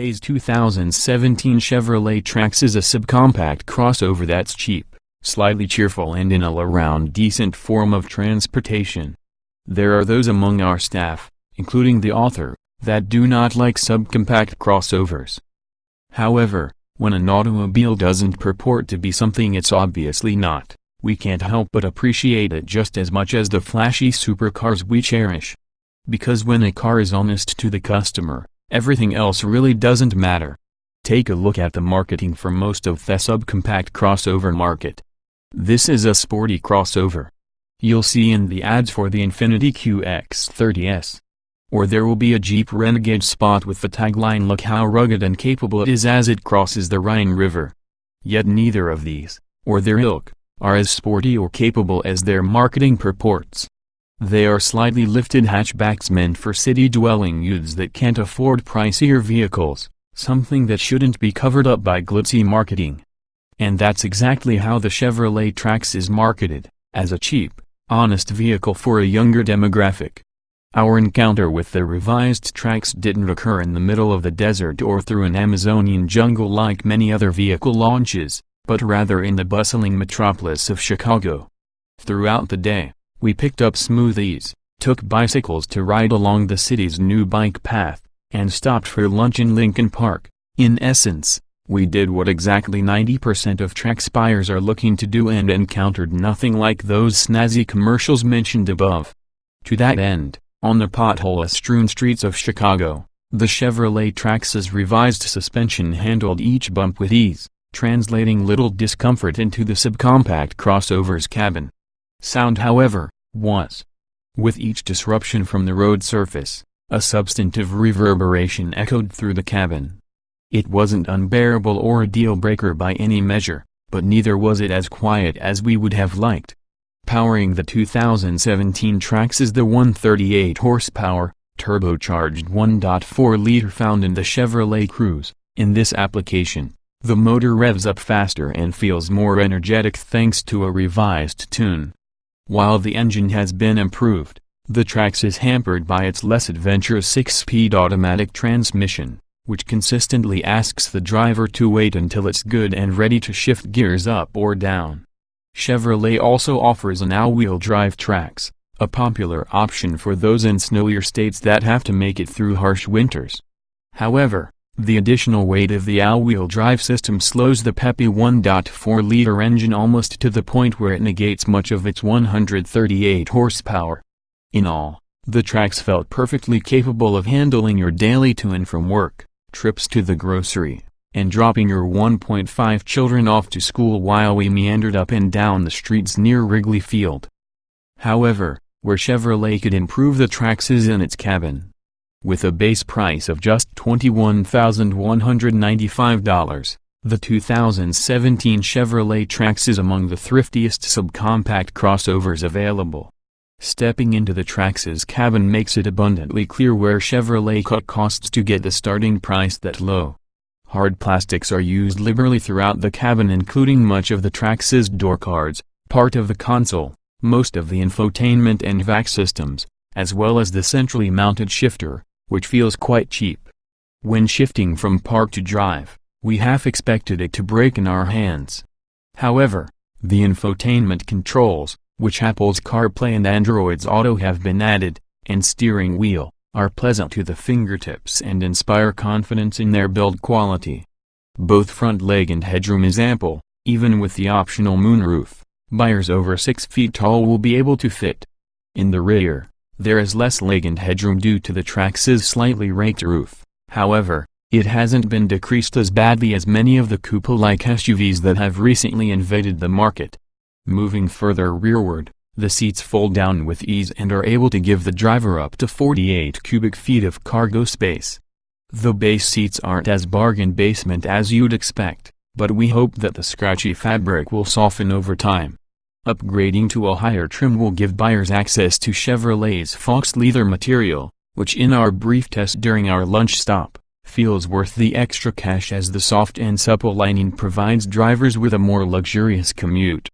Chevrolet's 2017 Chevrolet Trax is a subcompact crossover that's cheap, slightly cheerful and in all-around decent form of transportation. There are those among our staff, including the author, that do not like subcompact crossovers. However, when an automobile doesn't purport to be something it's obviously not, we can't help but appreciate it just as much as the flashy supercars we cherish. Because when a car is honest to the customer, everything else really doesn't matter. Take a look at the marketing for most of the subcompact crossover market. This is a sporty crossover. You'll see in the ads for the Infiniti QX30S. Or there will be a Jeep Renegade spot with the tagline "Look how rugged and capable it is as it crosses the Rhine River." Yet neither of these, or their ilk, are as sporty or capable as their marketing purports. They are slightly lifted hatchbacks meant for city-dwelling youths that can't afford pricier vehicles, something that shouldn't be covered up by glitzy marketing. And that's exactly how the Chevrolet Trax is marketed, as a cheap, honest vehicle for a younger demographic. Our encounter with the revised Trax didn't occur in the middle of the desert or through an Amazonian jungle like many other vehicle launches, but rather in the bustling metropolis of Chicago. Throughout the day, we picked up smoothies, took bicycles to ride along the city's new bike path, and stopped for lunch in Lincoln Park. In essence, we did what exactly 90% of Trax buyers are looking to do and encountered nothing like those snazzy commercials mentioned above. To that end, on the pothole-strewn streets of Chicago, the Chevrolet Trax's revised suspension handled each bump with ease, translating little discomfort into the subcompact crossover's cabin. Sound, however, was. With each disruption from the road surface, a substantive reverberation echoed through the cabin. It wasn't unbearable or a deal-breaker by any measure, but neither was it as quiet as we would have liked. Powering the 2017 Trax is the 138 horsepower, turbocharged 1.4-liter found in the Chevrolet Cruze. In this application, the motor revs up faster and feels more energetic thanks to a revised tune. While the engine has been improved, the Trax is hampered by its less adventurous 6-speed automatic transmission, which consistently asks the driver to wait until it's good and ready to shift gears up or down. Chevrolet also offers an all-wheel drive Trax, a popular option for those in snowier states that have to make it through harsh winters. However, the additional weight of the all-wheel drive system slows the peppy 1.4-liter engine almost to the point where it negates much of its 138 horsepower. In all, the Trax felt perfectly capable of handling your daily to and from work, trips to the grocery, and dropping your 1.5 children off to school while we meandered up and down the streets near Wrigley Field. However, where Chevrolet could improve the Trax is in its cabin. With a base price of just $21,195, the 2017 Chevrolet Trax is among the thriftiest subcompact crossovers available. Stepping into the Trax's cabin makes it abundantly clear where Chevrolet cut costs to get the starting price that low. Hard plastics are used liberally throughout the cabin, including much of the Trax's door cards, part of the console, most of the infotainment and vac systems, as well as the centrally mounted shifter, which feels quite cheap. When shifting from park to drive, we half expected it to break in our hands. However, the infotainment controls, which Apple's CarPlay and Android's Auto have been added, and steering wheel, are pleasant to the fingertips and inspire confidence in their build quality. Both front leg and headroom is ample, even with the optional moonroof. Buyers over 6 feet tall will be able to fit. In the rear, there is less leg and headroom due to the Trax's slightly raked roof. However, it hasn't been decreased as badly as many of the coupe-like SUVs that have recently invaded the market. Moving further rearward, the seats fold down with ease and are able to give the driver up to 48 cubic feet of cargo space. The base seats aren't as bargain basement as you'd expect, but we hope that the scratchy fabric will soften over time. Upgrading to a higher trim will give buyers access to Chevrolet's Fox leather material, which in our brief test during our lunch stop, feels worth the extra cash as the soft and supple lining provides drivers with a more luxurious commute.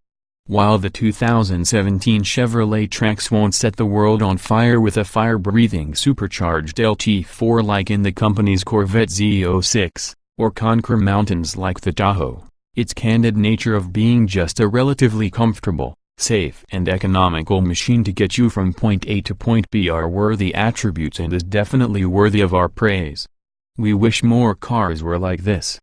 While the 2017 Chevrolet Trax won't set the world on fire with a fire-breathing supercharged LT4 like in the company's Corvette Z06, or conquer mountains like the Tahoe, its candid nature of being just a relatively comfortable, safe and economical machine to get you from point A to point B are worthy attributes and is definitely worthy of our praise. We wish more cars were like this.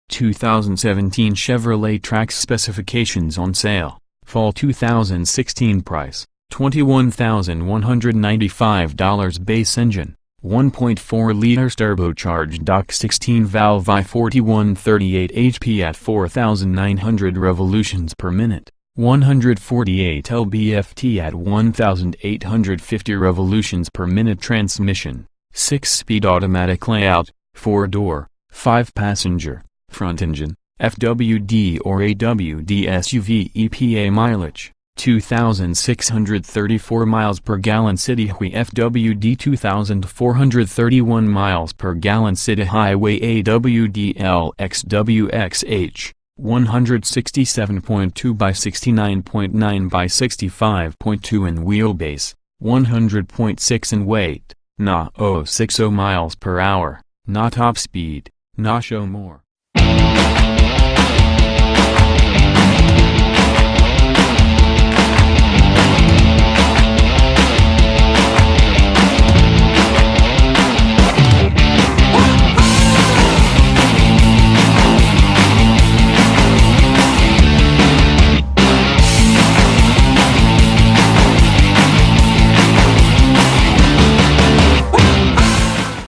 2017 Chevrolet Trax specifications on sale. Fall 2016 price, $21,195 base engine, 1.4 liters turbocharged DOC 16 valve I-4138 HP at 4,900 revolutions per minute, 148 lb-ft at 1,850 revolutions per minute transmission, 6-speed automatic layout, 4-door, 5-passenger, front engine. FWD or AWD SUV EPA mileage, 2,634 miles per gallon city highway FWD 2,431 miles per gallon city highway AWD LXWXH, 167.2 by 69.9 by 65.2 in wheelbase, 100.6 in weight, NA 060 miles per hour, not top speed, NA show more.